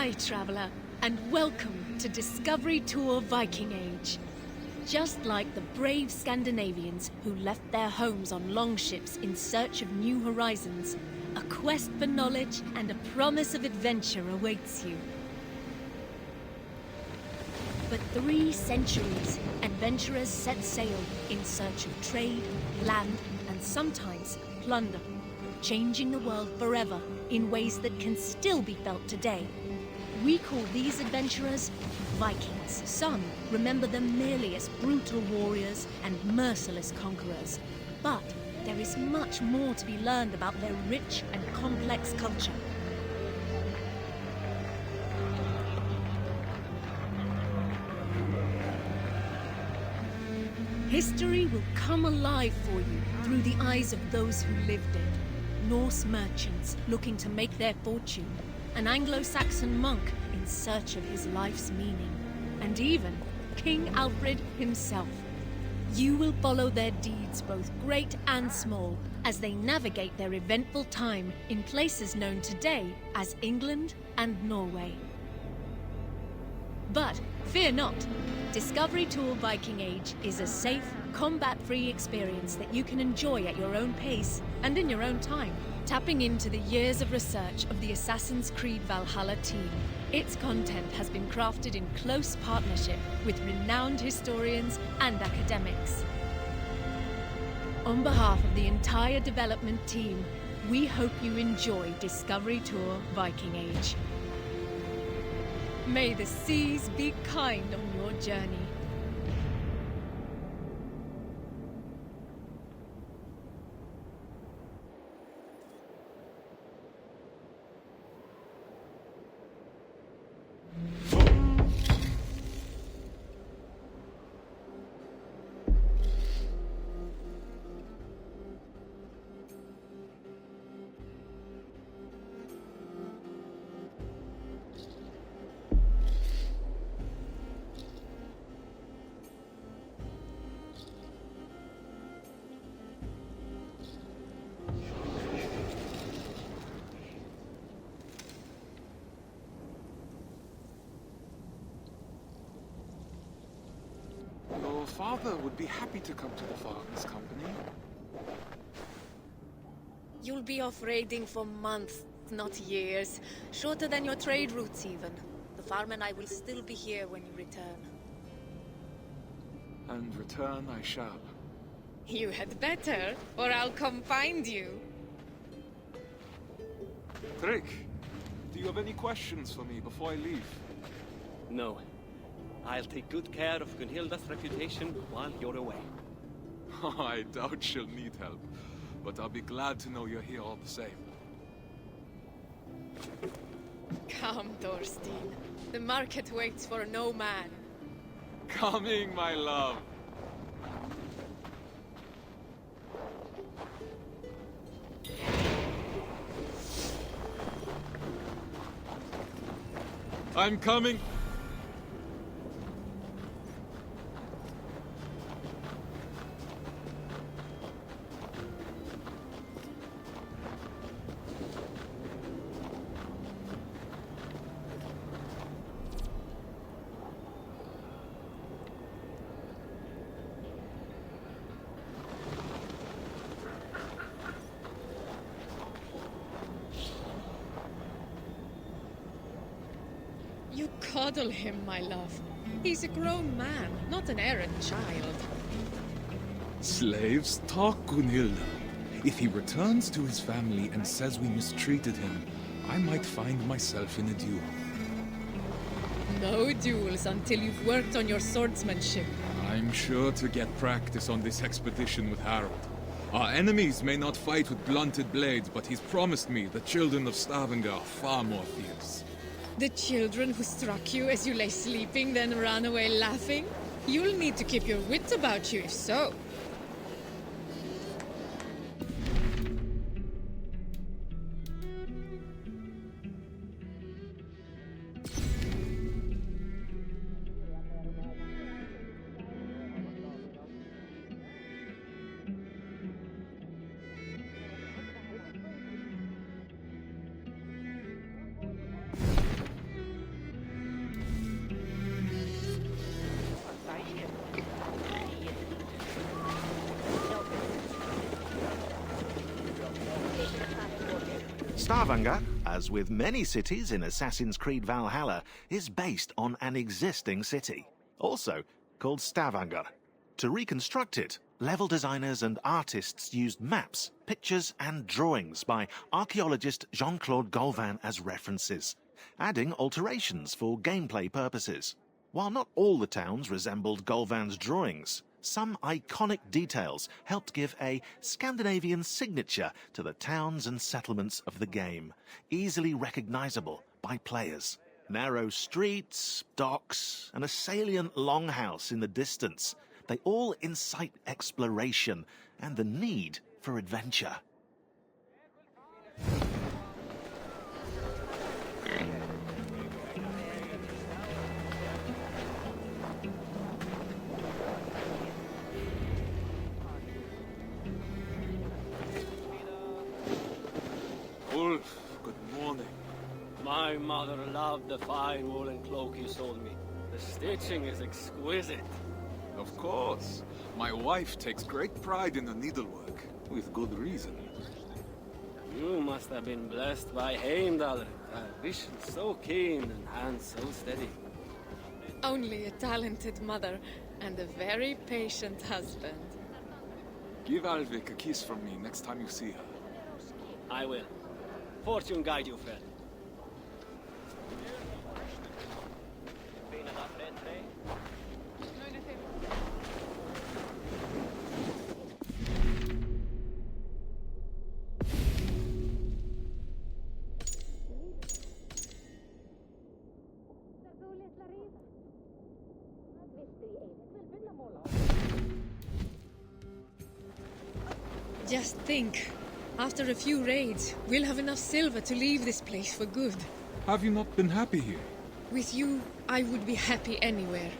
Hi, traveler, and welcome to Discovery Tour Viking Age. Just like the brave Scandinavians who left their homes on longships in search of new horizons, a quest for knowledge and a promise of adventure awaits you. For 3 centuries, adventurers set sail in search of trade, land, and sometimes plunder, changing the world forever in ways that can still be felt today. We call these adventurers Vikings. Some remember them merely as brutal warriors and merciless conquerors. But there is much more to be learned about their rich and complex culture. History will come alive for you through the eyes of those who lived it. Norse merchants looking to make their fortune, an Anglo-Saxon monk in search of his life's meaning, and even King Alfred himself. You will follow their deeds, both great and small, as they navigate their eventful time in places known today as England and Norway. But fear not. Discovery Tour Viking Age is a safe, combat-free experience that you can enjoy at your own pace and in your own time, tapping into the years of research of the Assassin's Creed Valhalla team. Its content has been crafted in close partnership with renowned historians and academics. On behalf of the entire development team, we hope you enjoy Discovery Tour Viking Age. May the seas be kind on your journey. Your father would be happy to come to the farm's company. You'll be off raiding for months, not years. Shorter than your trade routes even. The farm and I will still be here when you return. And return I shall. You had better, or I'll come find you. Trick, do you have any questions for me before I leave? No. I'll take good care of Gunhilda's reputation while you're away. I doubt she'll need help, but I'll be glad to know you're here all the same. Come, Thorstein. The market waits for no man. Coming, my love! I'm coming! You coddle him, my love. He's a grown man, not an errant child. Slaves, talk, Gunhilda. If he returns to his family and says we mistreated him, I might find myself in a duel. No duels until you've worked on your swordsmanship. I'm sure to get practice on this expedition with Harold. Our enemies may not fight with blunted blades, but he's promised me the children of Stavanger are far more fierce. The children who struck you as you lay sleeping, then ran away laughing? You'll need to keep your wits about you if so. Stavanger, as with many cities in Assassin's Creed Valhalla, is based on an existing city, also called Stavanger. To reconstruct it, level designers and artists used maps, pictures and drawings by archaeologist Jean-Claude Gauvin as references, adding alterations for gameplay purposes. While not all the towns resembled Golvan's drawings, some iconic details helped give a Scandinavian signature to the towns and settlements of the game, easily recognizable by players. Narrow streets, docks, and a salient longhouse in the distance, they all incite exploration and the need for adventure. Wolf, good morning. My mother loved the fine woolen cloak you sold me. The stitching is exquisite. Of course. My wife takes great pride in the needlework, with good reason. You must have been blessed by Heimdall. A vision so keen and hands so steady. Only a talented mother and a very patient husband. Give Alvik a kiss from me next time you see her. I will. Fortune guide you, friend. Just think, after a few raids, we'll have enough silver to leave this place for good. Have you not been happy here? With you, I would be happy anywhere.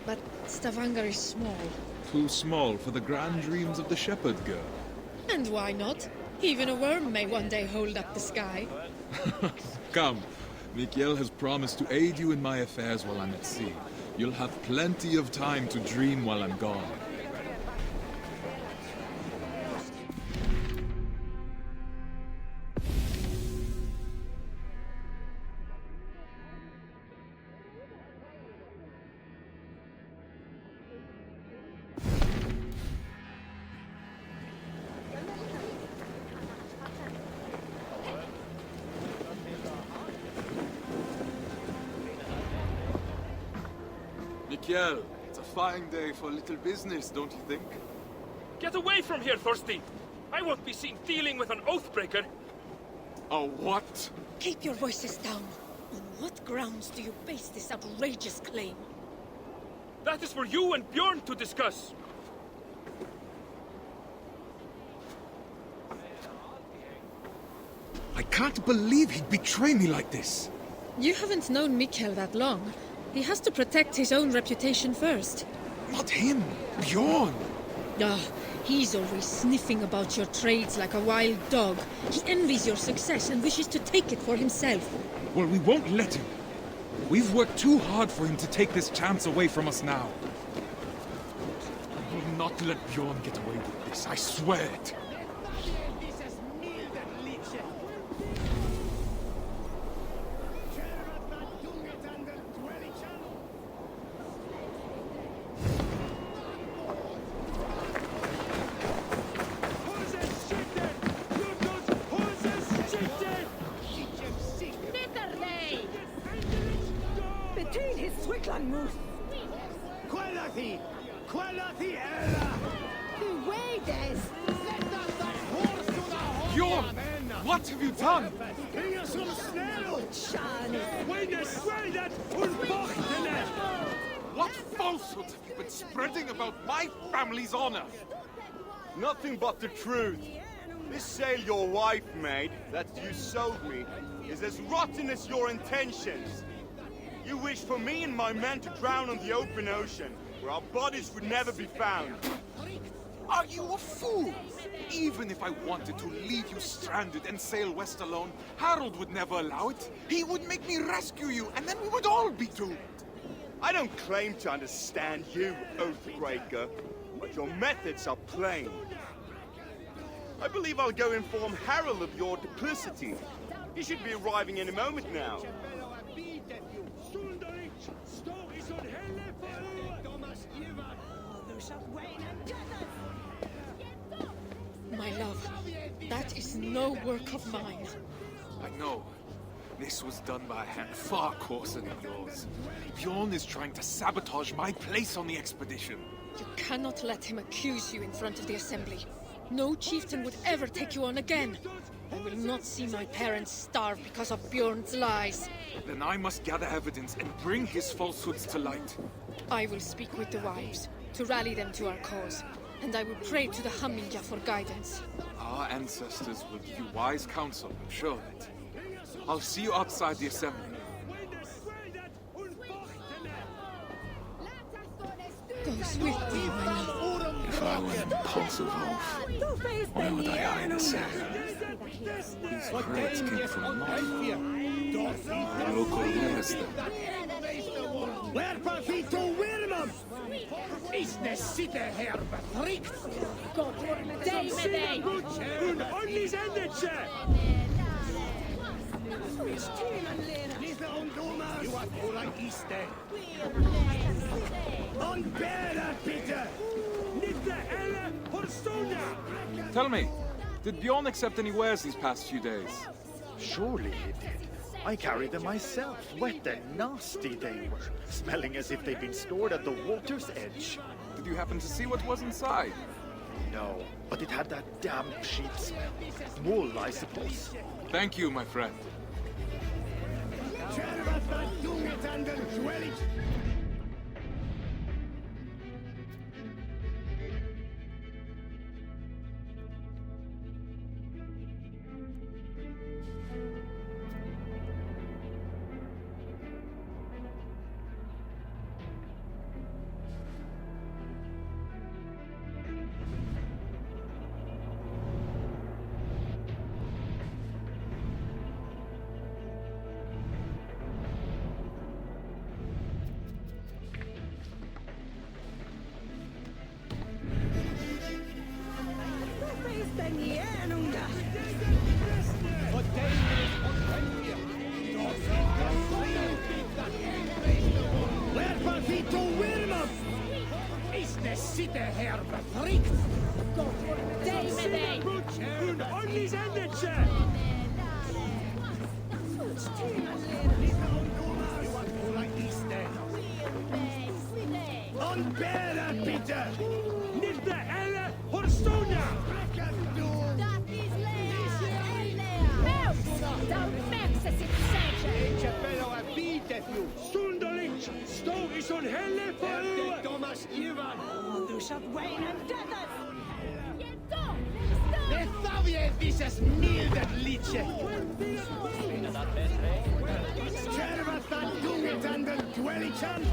But Stavanger is small. Too small for the grand dreams of the shepherd girl. And why not? Even a worm may one day hold up the sky. Come, Mikael has promised to aid you in my affairs while I'm at sea. You'll have plenty of time to dream while I'm gone. Mikael, it's a fine day for a little business, don't you think? Get away from here, Thorstein! I won't be seen dealing with an oathbreaker! A what? Keep your voices down. On what grounds do you base this outrageous claim? That is for you and Bjorn to discuss! I can't believe he'd betray me like this. You haven't known Mikkel that long. He has to protect his own reputation first. Not him, Bjorn. Ah, he's always sniffing about your trades like a wild dog. He envies your success and wishes to take it for himself. Well, we won't let him. We've worked too hard for him to take this chance away from us now. I will not let Bjorn get away with this, I swear it. Bjorn! What have you done? What falsehoods have you been spreading about my family's honor? Nothing but the truth. This sail your wife made, that you sold me, is as rotten as your intentions. You wish for me and my men to drown on the open ocean, where our bodies would never be found. Are you a fool? Even if I wanted to leave you stranded and sail west alone, Harold would never allow it. He would make me rescue you, and then we would all be doomed. I don't claim to understand you, Oathbreaker, but your methods are plain. I believe I'll go inform Harold of your duplicity, He should be arriving any moment now. My love, that is no work of mine. I know. This was done by a hand far coarser than yours. Bjorn is trying to sabotage my place on the expedition. You cannot let him accuse you in front of the Assembly. No chieftain would ever take you on again. I will not see my parents starve because of Bjorn's lies. Then I must gather evidence and bring his falsehoods to light. I will speak with the wives, to rally them to our cause. And I will pray to the Hamminja for guidance. Our ancestors will give you wise counsel, I'm sure of it. I'll see you outside the Assembly. Go swiftly, my love. If I were an impulsive wolf, why would I hide a sand? These crates came from north. The local minister. Werpa vito Wirmam! Is de sitte her befrikt? God, dej med dig! Un ordentligt ändelse! Lite ungdomar! You are våra iste! Unbära, Peter! Lite eller Horstona! Tell me, did Bjorn accept any wares these past few days? Surely he did. I carried them myself. Wet and nasty they were, smelling as if they'd been stored at the water's edge. Did you happen to see what was inside? No, but it had that damp sheep smell. Wool, I suppose. Thank you, my friend. Werpa vito Wirmam! Is de sitte her befrikt? God, dej med dig! Un ordentligt ändelse! Unbära, Peter! Lite eller Horstona! Sunderlich, stå i sån helle för Thomas Ivan! Du shalt Wayne and Dennis! Det savje vises mildet liche! Kärvatan tungetanden dwellichan!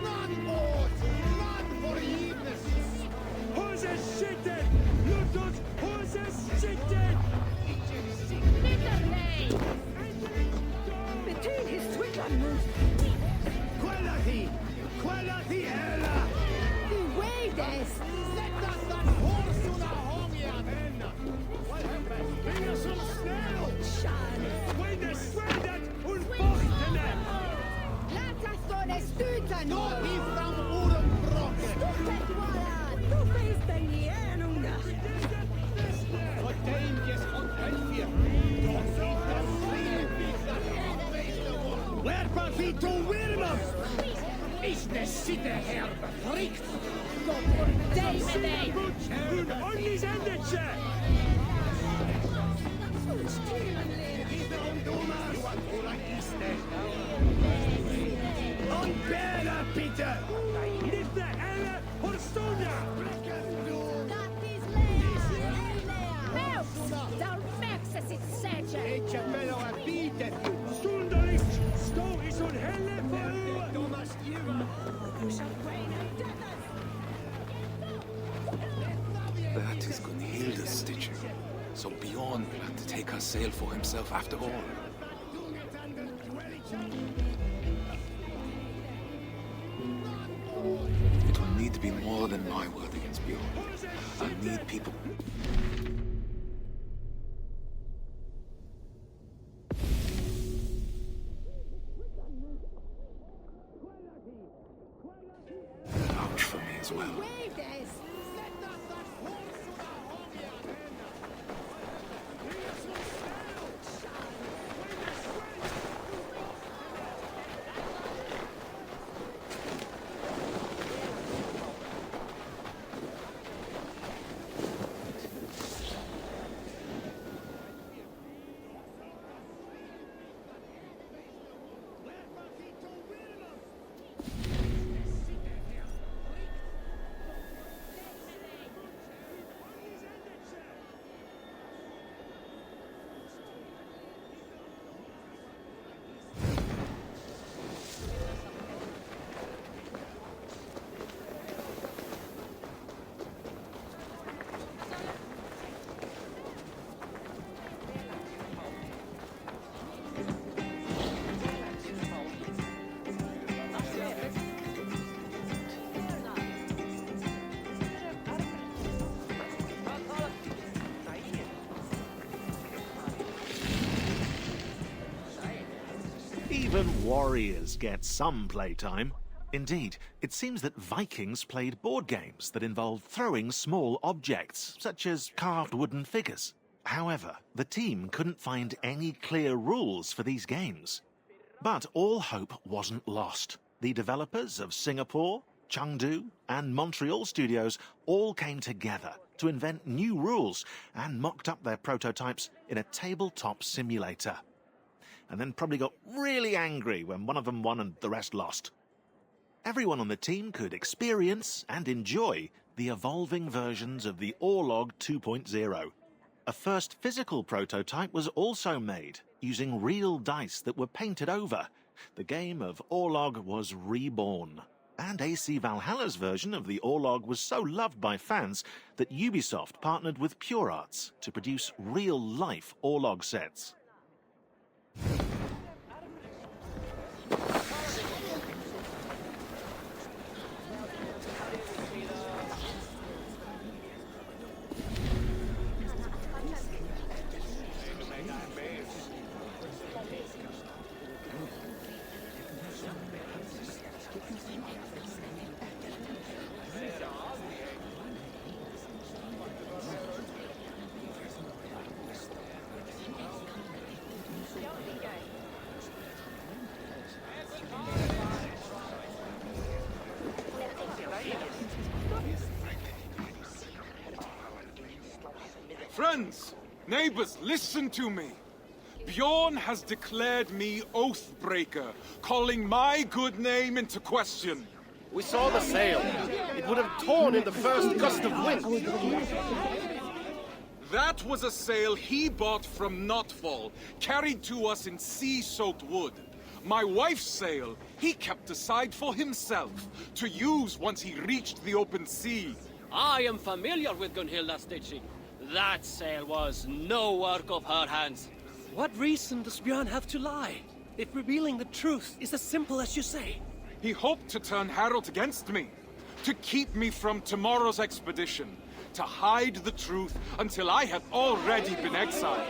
Not åt! Not förgivnes! Hoses skitten! Låt oss hoses skitten! Between his Twitland moves! Quality hela! The way this! Sättan horsorna hångiga vänner! Bringa som snäll! When the sweated und bochtene! Lätasone stytan! Då ifram oron bråket! Tuppet vara! Tuppisten igenunga! Och Dames on Elfia! Då ifram frilbyggnad! Werpa vito Wirmam! Is de sitte her befrikt? God, dej med dig! Un ordentligt ändelse! Lite ungdomar! You are våra iste! Unbära, Peter! Lite eller Horstona! Echa melo a bitet! Sunderlich, stå i sån helle för Thomas Ivan! Du shalt Wayne and Dennis! That is Gunhilda's stitching. So Bjorn will have to take her sail for himself after all. It will need to be more than my word against Bjorn. I need people... as well. Wave this! Even warriors get some playtime. Indeed, it seems that Vikings played board games that involved throwing small objects, such as carved wooden figures. However, the team couldn't find any clear rules for these games. But all hope wasn't lost. The developers of Singapore, Chengdu, and Montreal studios all came together to invent new rules and mocked up their prototypes in a tabletop simulator. And then probably got really angry when one of them won and the rest lost. Everyone on the team could experience and enjoy the evolving versions of the Orlog 2.0. A first physical prototype was also made, using real dice that were painted over. The game of Orlog was reborn. And AC Valhalla's version of the Orlog was so loved by fans that Ubisoft partnered with Pure Arts to produce real-life Orlog sets. Friends, neighbors, listen to me. Bjorn has declared me Oathbreaker, calling my good name into question. We saw the sail. It would have torn in the first gust of wind. That was a sail he bought from Notfall, carried to us in sea-soaked wood. My wife's sail he kept aside for himself, to use once he reached the open sea. I am familiar with Gunhilda's stitching. That sail was no work of her hands. What reason does Björn have to lie, if revealing the truth is as simple as you say? He hoped to turn Harold against me, to keep me from tomorrow's expedition, to hide the truth until I had already been exiled.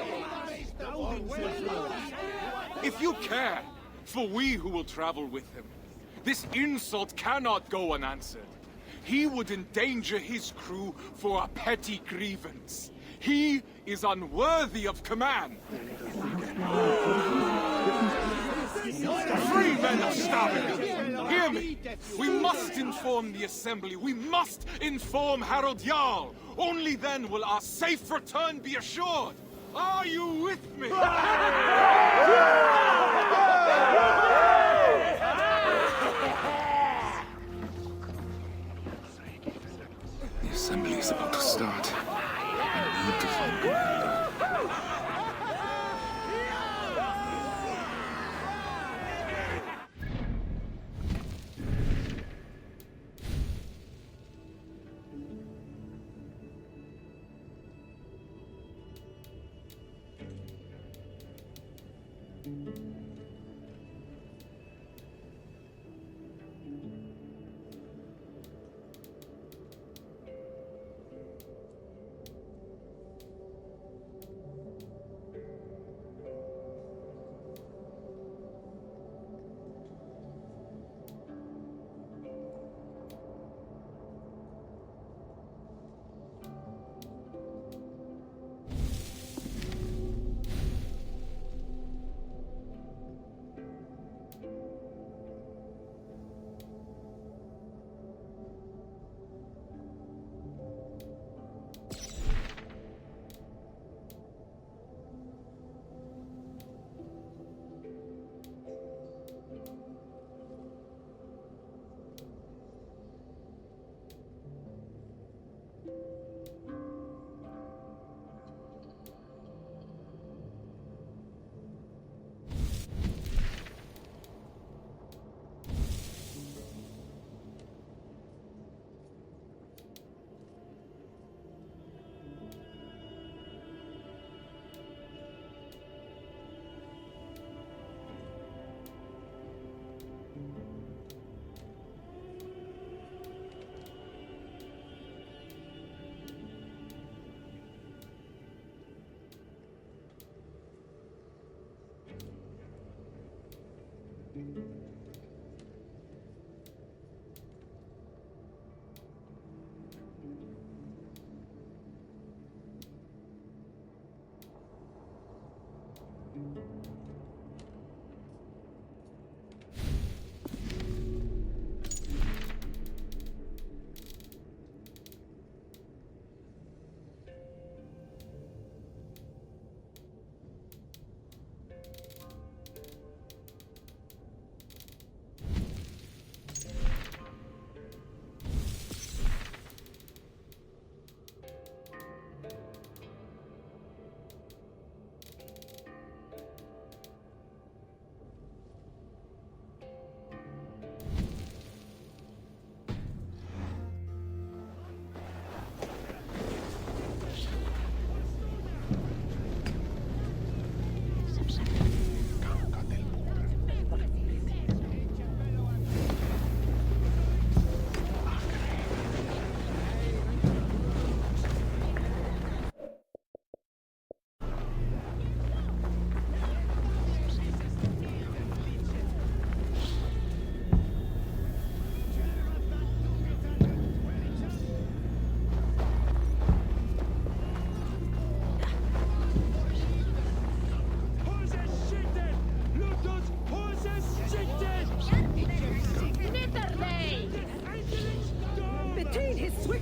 If you care for we who will travel with him, this insult cannot go unanswered. He would endanger his crew for a petty grievance. He is unworthy of command. Free men of Stavanger, hear me. We must inform the Assembly. We must inform Harold Jarl. Only then will our safe return be assured. Are you with me? The assembly is about to start. I need to find Gunhilda.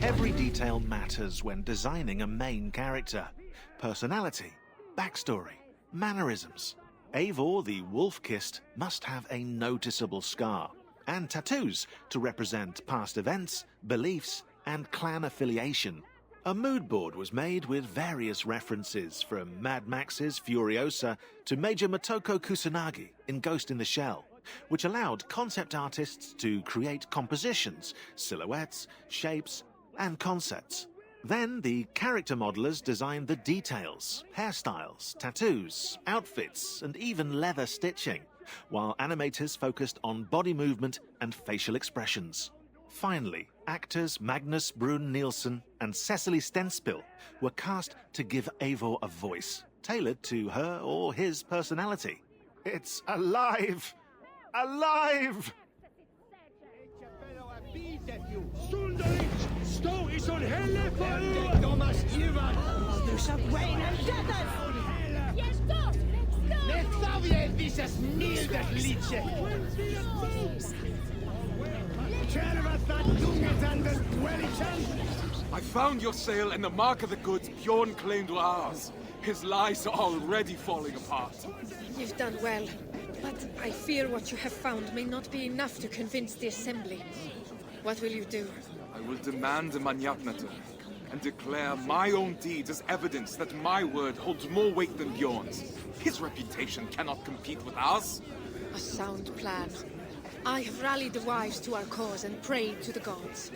Every detail matters when designing a main character. Personality, backstory, mannerisms. Eivor the Wolf-Kissed must have a noticeable scar, and tattoos to represent past events, beliefs, and clan affiliation. A mood board was made with various references from Mad Max's Furiosa to Major Motoko Kusanagi in Ghost in the Shell, which allowed concept artists to create compositions, silhouettes, shapes, and concepts. Then the character modelers designed the details, hairstyles, tattoos, outfits, and even leather stitching, while animators focused on body movement and facial expressions. Finally, actors Magnus Brun Nielsen and Cecily Stenspill were cast to give Eivor a voice, tailored to her or his personality. It's alive! Alive! Stå i sån helle för Thomas Ivan! Du ska Wayne Nextavie visas mildes lice! I found your sail and the mark of the goods Bjorn claimed were ours. His lies are already falling apart. You've done well, but I fear what you have found may not be enough to convince the Assembly. What will you do? I will demand a Manyapnator and declare my own deeds as evidence that my word holds more weight than Bjorn's. His reputation cannot compete with ours. A sound plan. I have rallied the wives to our cause and prayed to the gods.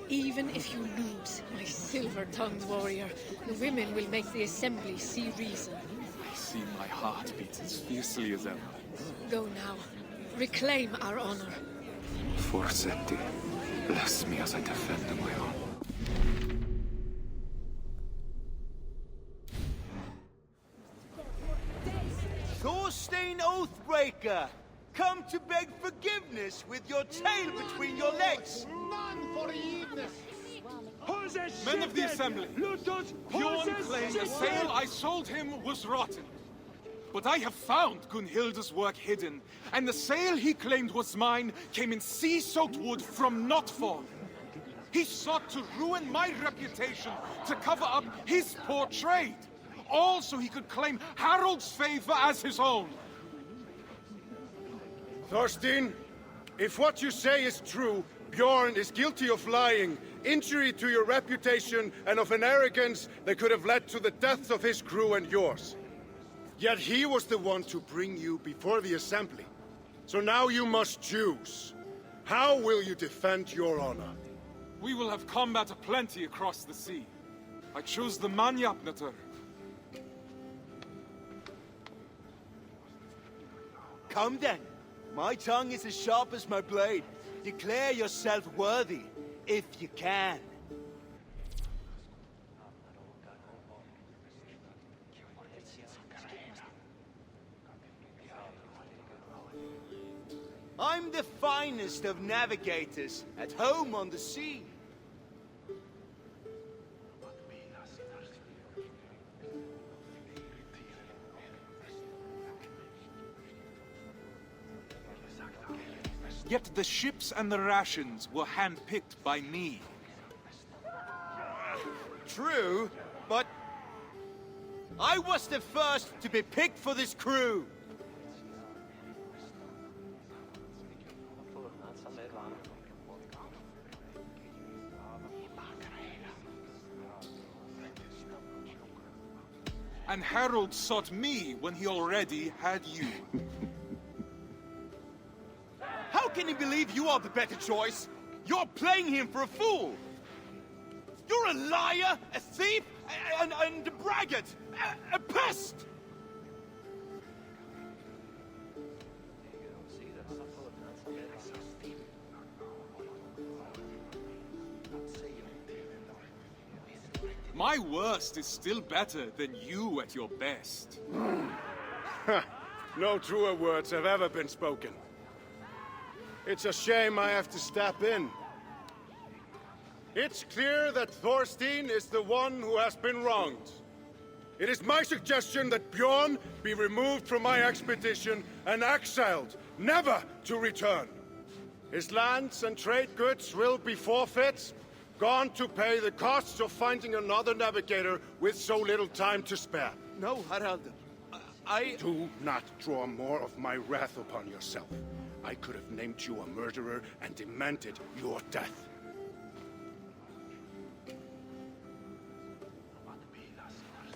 Even if you lose, my silver-tongued warrior, the women will make the Assembly see reason. I see my heart beats as fiercely as ever. Go now. Reclaim our honor. Forsetti, bless me as I defend my honor. Thorstein Oathbreaker! Come to beg forgiveness with your tail between your legs! Men of the Assembly, Bjorn claimed the sail I sold him was rotten. But I have found Gunhilda's work hidden, and the sail he claimed was mine came in sea-soaked wood from Notfall. He sought to ruin my reputation to cover up his poor trade, all so he could claim Harold's favor as his own. Thorstein, if what you say is true, Bjorn is guilty of lying, injury to your reputation, and of an arrogance that could have led to the deaths of his crew and yours. Yet he was the one to bring you before the Assembly. So now you must choose. How will you defend your honor? We will have combat aplenty across the sea. I choose the Manyapnator. Come then. My tongue is as sharp as my blade. Declare yourself worthy, if you can. I'm the finest of navigators, at home on the sea. Yet the ships and the rations were handpicked by me. True, but I was the first to be picked for this crew. And Harold sought me when he already had you. How can he believe you are the better choice? You're playing him for a fool! You're a liar, a thief, and a braggart! A pest! My worst is still better than you at your best. No truer words have ever been spoken. It's a shame I have to step in. It's clear that Thorstein is the one who has been wronged. It is my suggestion that Bjorn be removed from my expedition and exiled, never to return. His lands and trade goods will be forfeit. gone to pay the costs of finding another navigator with so little time to spare. No, Harald. I... Do not draw more of my wrath upon yourself. I could have named you a murderer and demanded your death.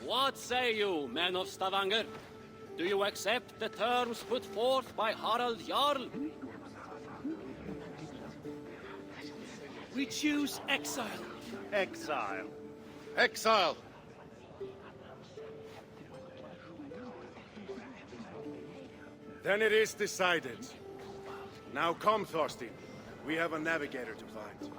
What say you, men of Stavanger? Do you accept the terms put forth by Harald Jarl? We choose exile. Exile. Exile! Then it is decided. Now come, Thorstein. We have a navigator to find.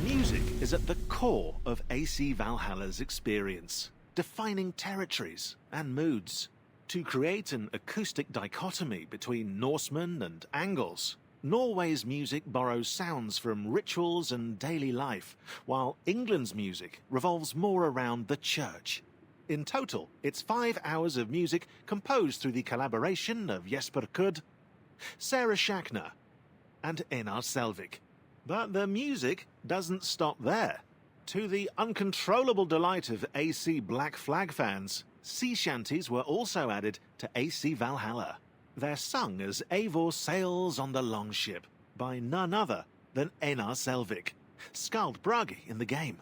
Music is at the core of AC Valhalla's experience, defining territories and moods. To create an acoustic dichotomy between Norsemen and Angles, Norway's music borrows sounds from rituals and daily life, while England's music revolves more around the church. In total, it's 5 hours of music composed through the collaboration of Jesper Kudd, Sarah Schachner, and Einar Selvik. But the music doesn't stop there. To the uncontrollable delight of AC Black Flag fans, sea shanties were also added to AC Valhalla. They're sung as Eivor sails on the longship by none other than Einar Selvik, Skald Bragi in the game.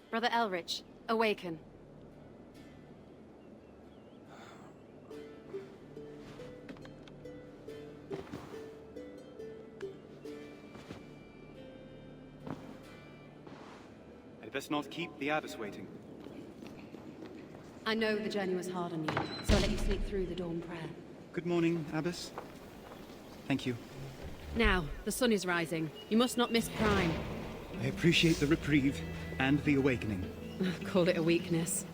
Brother Elrich, awaken. I'd best not keep the abbess waiting. I know the journey was hard on you, so I'll let you sleep through the dawn prayer. Good morning, abbess. Thank you. Now, the sun is rising. You must not miss prime. I appreciate the reprieve and the awakening. Call it a weakness.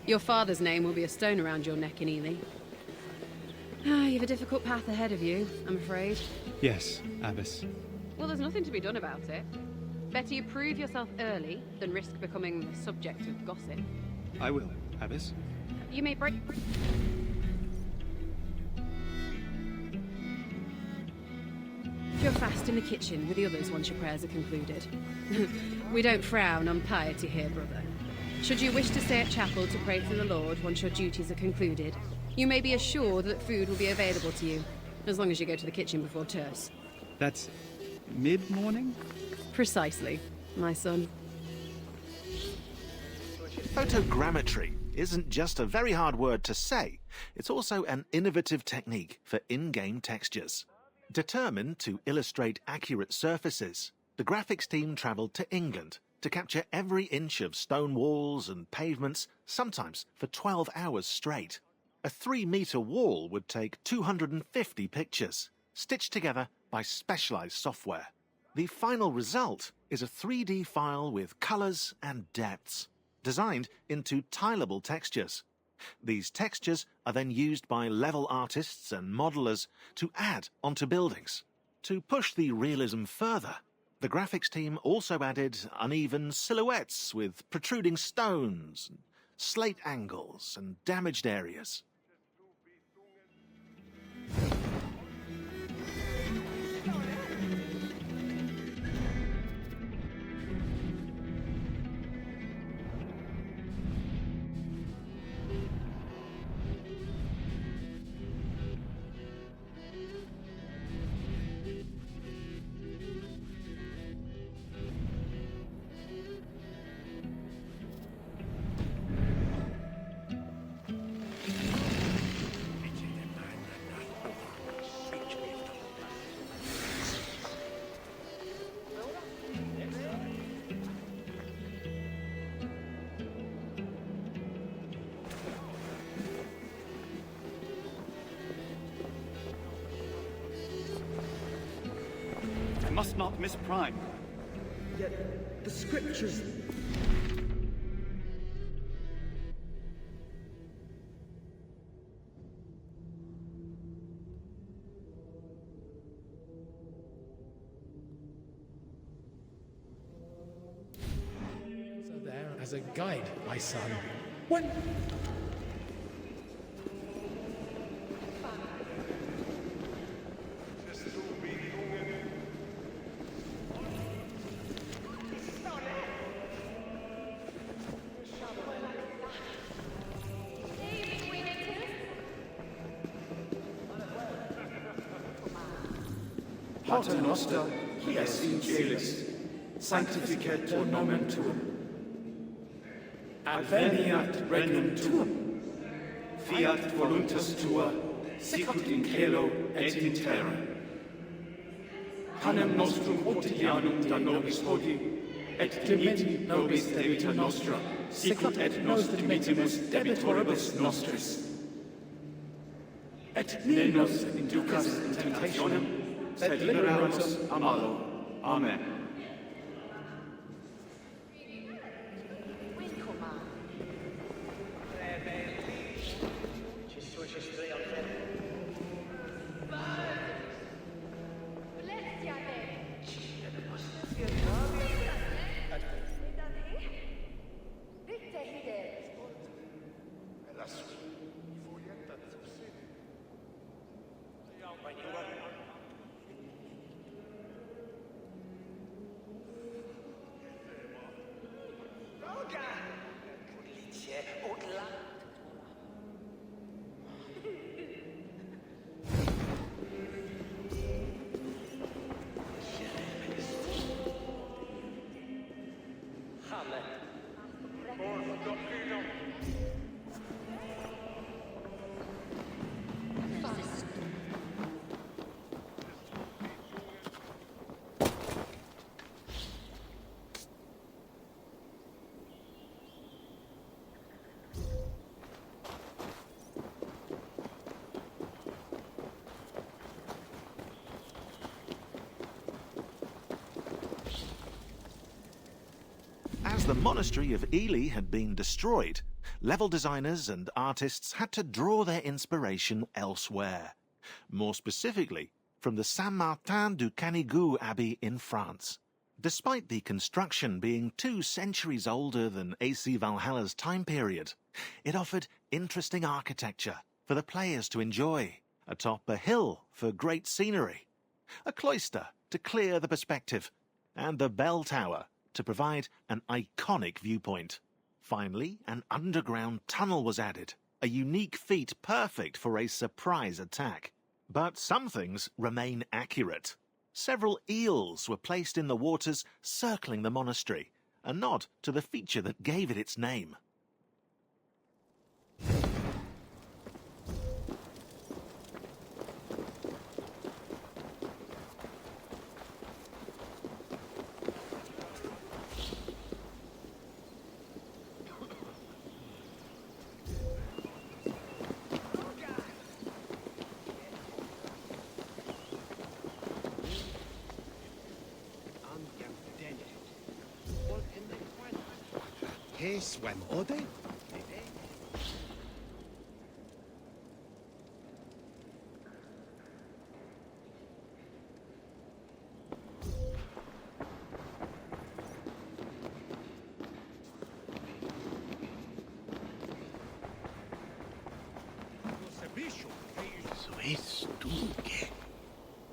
Your father's name will be a stone around your neck in Ely. You have a difficult path ahead of you, I'm afraid. Yes, abbess. Well, there's nothing to be done about it. Better you prove yourself early than risk becoming the subject of gossip. I will, abbess. You may break... You're fast in the kitchen with the others once your prayers are concluded. We don't frown on piety here, brother. Should you wish to stay at chapel to pray to the Lord once your duties are concluded, you may be assured that food will be available to you, as long as you go to the kitchen before terce. That's mid-morning? Precisely, my son. Photogrammetry isn't just a very hard word to say, it's also an innovative technique for in-game textures. Determined to illustrate accurate surfaces, the graphics team travelled to England to capture every inch of stone walls and pavements, sometimes for 12 hours straight. A 3-metre wall would take 250 pictures, stitched together by specialised software. The final result is a 3D file with colours and depths, designed into tileable textures. These textures are then used by level artists and modelers to add onto buildings. To push the realism further, the graphics team also added uneven silhouettes with protruding stones, slate angles and damaged areas. I must not miss Prime. Yet the scriptures... So there as a guide, my son. When... Pater noster, qui es in celis, sanctificetur nomen tuum. Adveniat regnum tuum. Fiat voluntas tua, sicut in caelo et in terra. Panem nostrum quotidianum da nobis hodie, et dimitti nobis debita nostra, sicut et nos dimittimus debitoribus nostris. Et ne nos inducas in tentationem, sed libera nos a malo. Amen. As the monastery of Ely had been destroyed, level designers and artists had to draw their inspiration elsewhere. More specifically, from the Saint-Martin du Canigou Abbey in France. Despite the construction being 2 centuries older than AC Valhalla's time period, it offered interesting architecture for the players to enjoy. Atop a hill for great scenery, a cloister to clear the perspective, and the bell tower to provide an iconic viewpoint. Finally, an underground tunnel was added, a unique feat perfect for a surprise attack. But some things remain accurate. Several eels were placed in the waters circling the monastery, a nod to the feature that gave it its name. swam ode? Så ist du,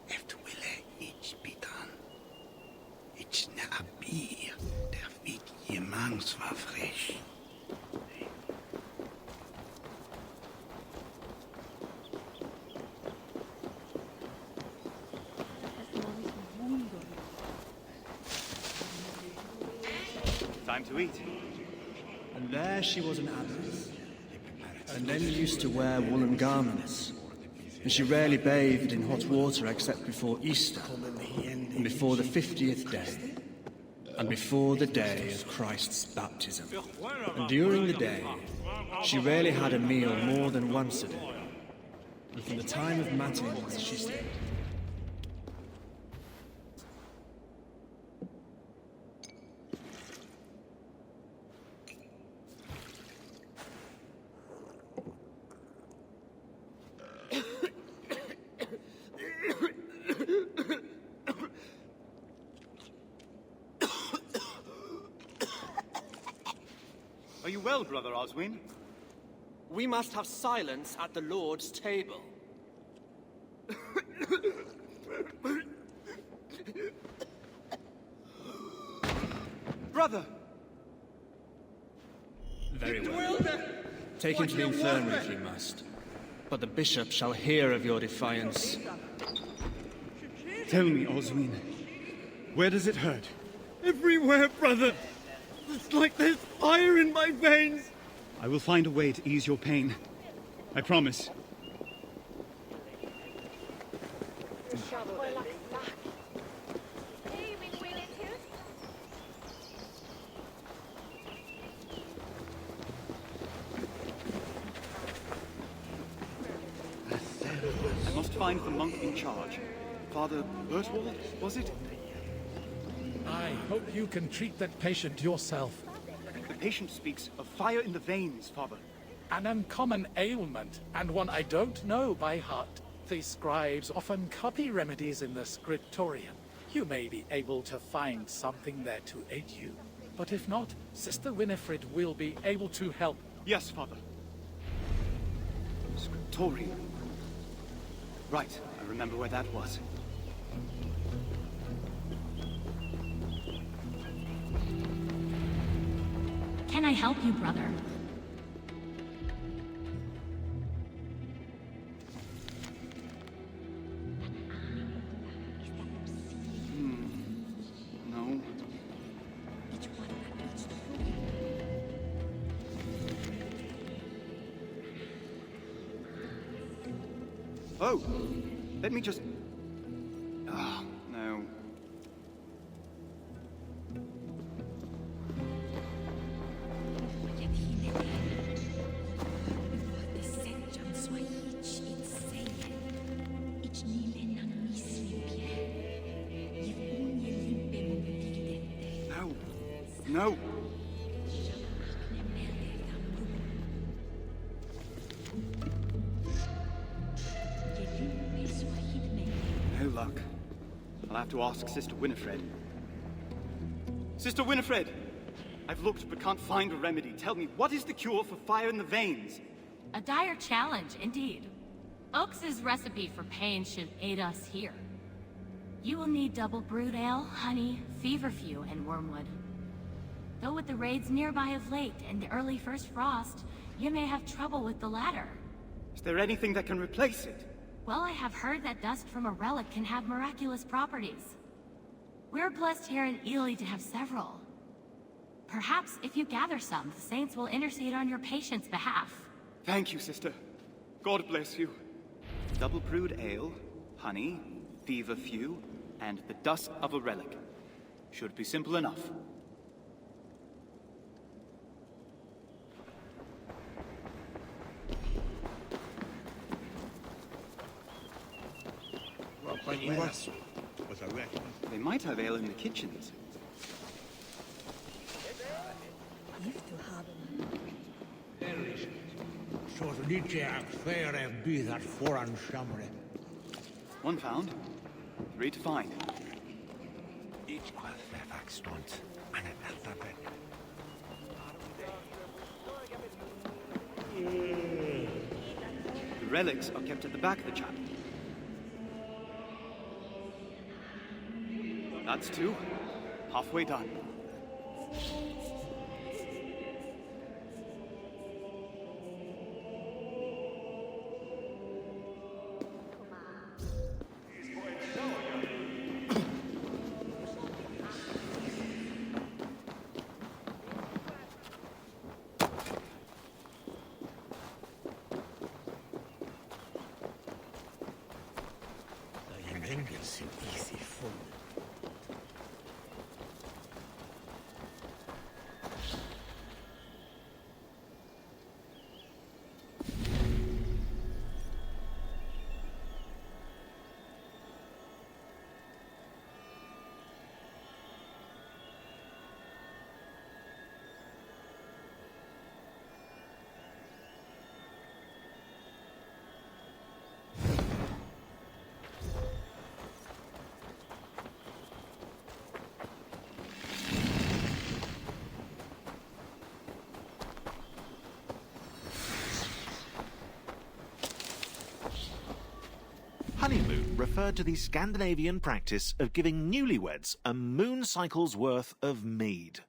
efter wille ich bitan. Ich ne abir, der vid jemans var frisch. Time to eat. And there she was an abbess, and then used to wear woolen garments. And she rarely bathed in hot water except before Easter, and before the 50th day, and before the day of Christ's baptism. And during the day, she rarely had a meal more than once a day. And from the time of matins, she stayed. Are you well, Brother Oswin? We must have silence at the Lord's table. Brother! Very well. Take him to the infirmary if you must. But the bishop shall hear of your defiance. Tell me, Oswin, where does it hurt? Everywhere, brother! It's like there's fire in my veins! I will find a way to ease your pain. I promise. I must find the monk in charge. Father Bertwald, was it? I hope you can treat that patient yourself. The patient speaks of fire in the veins, Father. An uncommon ailment, and one I don't know by heart. The scribes often copy remedies in the scriptorium. You may be able to find something there to aid you. But if not, Sister Winifred will be able to help. Yes, Father. Scriptorium. Right, I remember where that was. Can I help you, brother? No. Oh, let me just... Ah, no. No. No luck. I'll have to ask Sister Winifred. Sister Winifred! I've looked but can't find a remedy. Tell me, what is the cure for fire in the veins? A dire challenge, indeed. Oakes' recipe for pain should aid us here. You will need double brewed ale, honey, feverfew, and wormwood. Though with the raids nearby of late and the early first frost, you may have trouble with the latter. Is there anything that can replace it? Well, I have heard that dust from a relic can have miraculous properties. We're blessed here in Ely to have several. Perhaps if you gather some, the saints will intercede on your patient's behalf. Thank you, sister. God bless you. Double brewed ale, honey, feverfew, and the dust of a relic. Should be simple enough. They might have ale in the kitchens. One found. 3 to find. The relics are kept at the back of the chapel. That's 2. Halfway done. Honeymoon referred to the Scandinavian practice of giving newlyweds a moon cycle's worth of mead.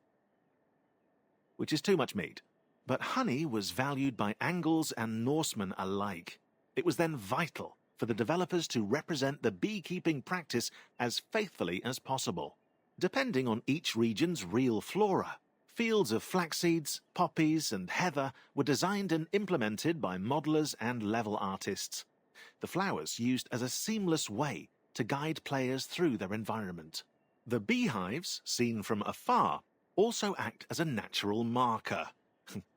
Which is too much mead. But honey was valued by Angles and Norsemen alike. It was then vital for the developers to represent the beekeeping practice as faithfully as possible. Depending on each region's real flora, fields of flax seeds, poppies and heather were designed and implemented by modelers and level artists. The flowers used as a seamless way to guide players through their environment. The beehives, seen from afar, also act as a natural marker.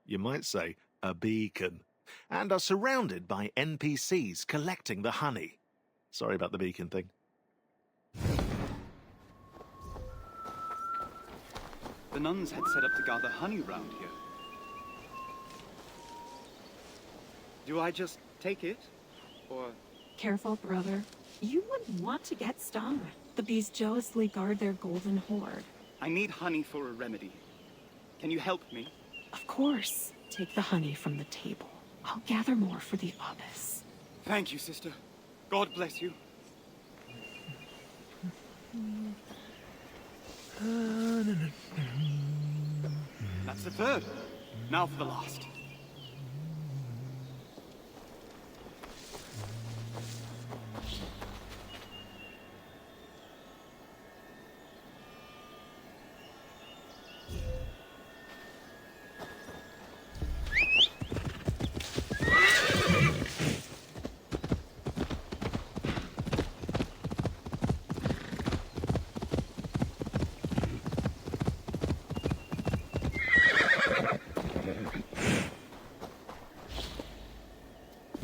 You might say a beacon. And are surrounded by NPCs collecting the honey. Sorry about the beacon thing. The nuns had set up to gather honey round here. Do I just take it? Or... Careful, brother. You wouldn't want to get stung. The bees jealously guard their golden hoard. I need honey for a remedy. Can you help me? Of course. Take the honey from the table. I'll gather more for the abbess. Thank you, sister. God bless you. That's the 3rd. Now for the last.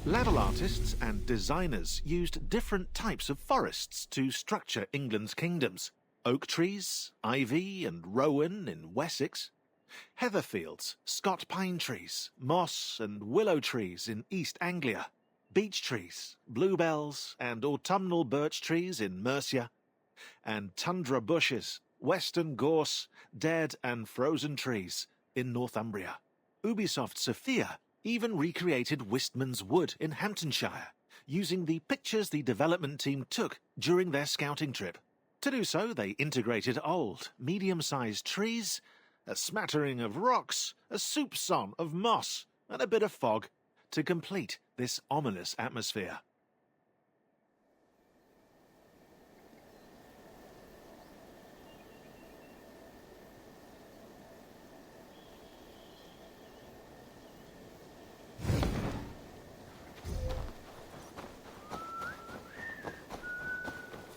Level artists and designers used different types of forests to structure England's kingdoms. Oak trees, ivy and rowan in Wessex, heather fields, Scot pine trees, moss and willow trees in East Anglia, beech trees, bluebells and autumnal birch trees in Mercia, and tundra bushes, western gorse, dead and frozen trees in Northumbria. Ubisoft Sophia even recreated Wistman's Wood in Hamptonshire, using the pictures the development team took during their scouting trip. To do so, they integrated old, medium-sized trees, a smattering of rocks, a soupçon of moss, and a bit of fog to complete this ominous atmosphere.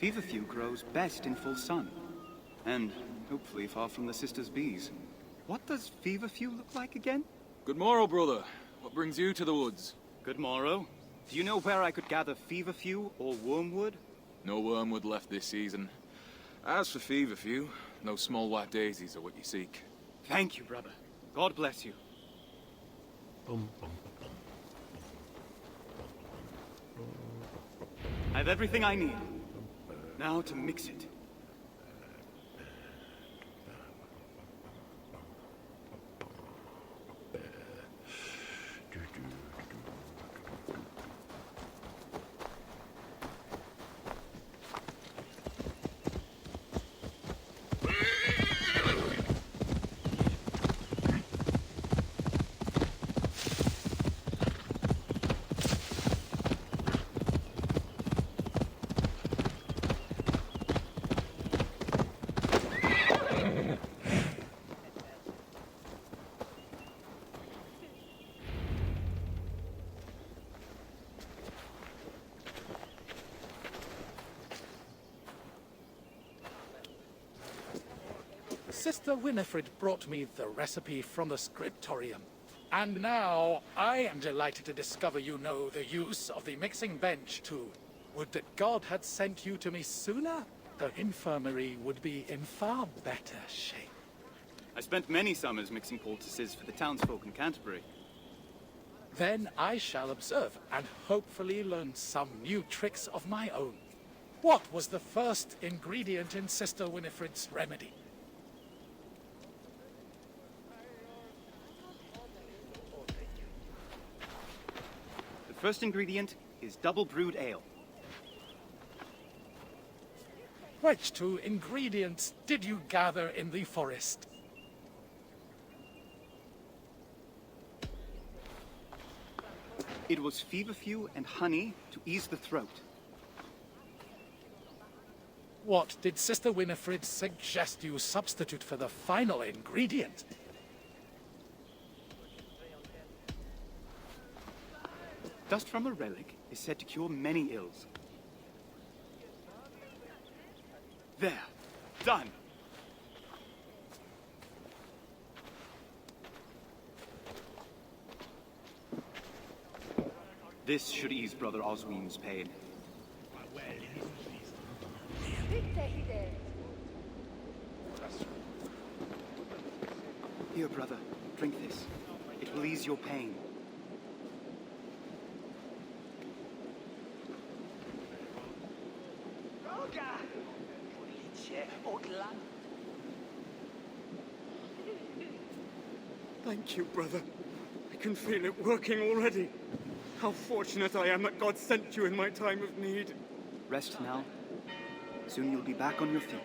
Feverfew grows best in full sun, and hopefully far from the sisters' bees. What does feverfew look like again? Good morrow, brother. What brings you to the woods? Good morrow. Do you know where I could gather feverfew or wormwood? No wormwood left this season. As for feverfew, no small white daisies are what you seek. Thank you, brother. God bless you. I have everything I need. Now to mix it. Sister Winifred brought me the recipe from the scriptorium. And now, I am delighted to discover you know the use of the mixing bench, too. Would that God had sent you to me sooner? The infirmary would be in far better shape. I spent many summers mixing poultices for the townsfolk in Canterbury. Then I shall observe, and hopefully learn some new tricks of my own. What was the first ingredient in Sister Winifred's remedy? The first ingredient is double brewed ale. Which two ingredients did you gather in the forest? It was feverfew and honey to ease the throat. What did Sister Winifred suggest you substitute for the final ingredient? Dust from a relic is said to cure many ills. There. Done. This should ease Brother Osween's pain. Here, brother. Drink this. It will ease your pain. Thank you, brother. I can feel it working already. How fortunate I am that God sent you in my time of need. Rest now. Soon you'll be back on your feet.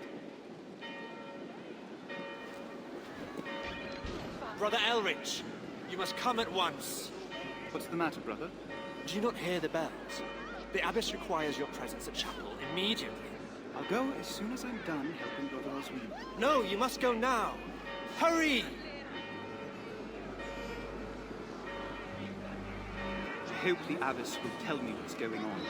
Brother Elrich, you must come at once. What's the matter, brother? Do you not hear the bells? The abbess requires your presence at chapel immediately. I'll go as soon as I'm done helping Brother Osween. No, you must go now. Hurry! I hope the abbess will tell me what's going on.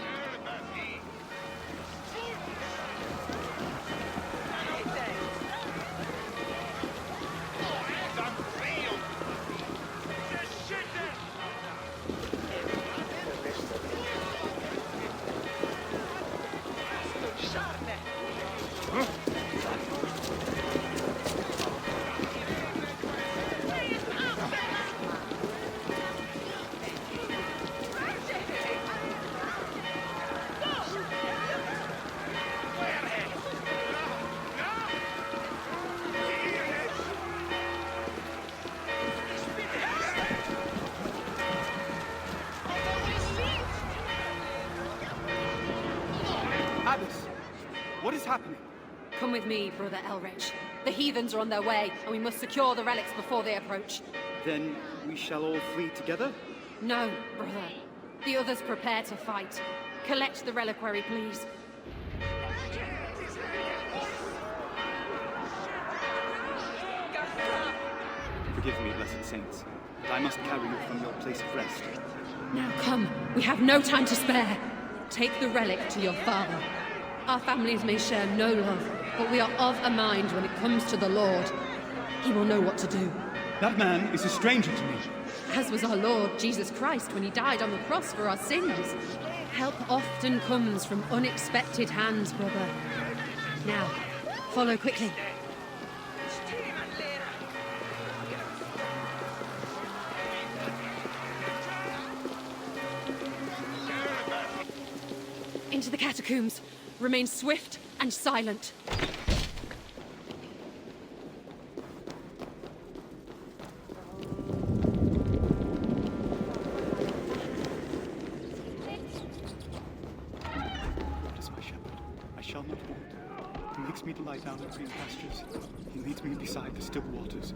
What is happening? Come with me, Brother Elrich. The heathens are on their way, and we must secure the relics before they approach. Then we shall all flee together? No, brother. The others prepare to fight. Collect the reliquary, please. Forgive me, blessed saints, but I must carry you from your place of rest. Now come. We have no time to spare. Take the relic to your father. Our families may share no love, but we are of a mind when it comes to the Lord. He will know what to do. That man is a stranger to me. As was our Lord Jesus Christ when he died on the cross for our sins. Help often comes from unexpected hands, brother. Now, follow quickly. Into the catacombs. Remain swift and silent. God is my shepherd. I shall not want. He makes me to lie down in green pastures. He leads me beside the still waters.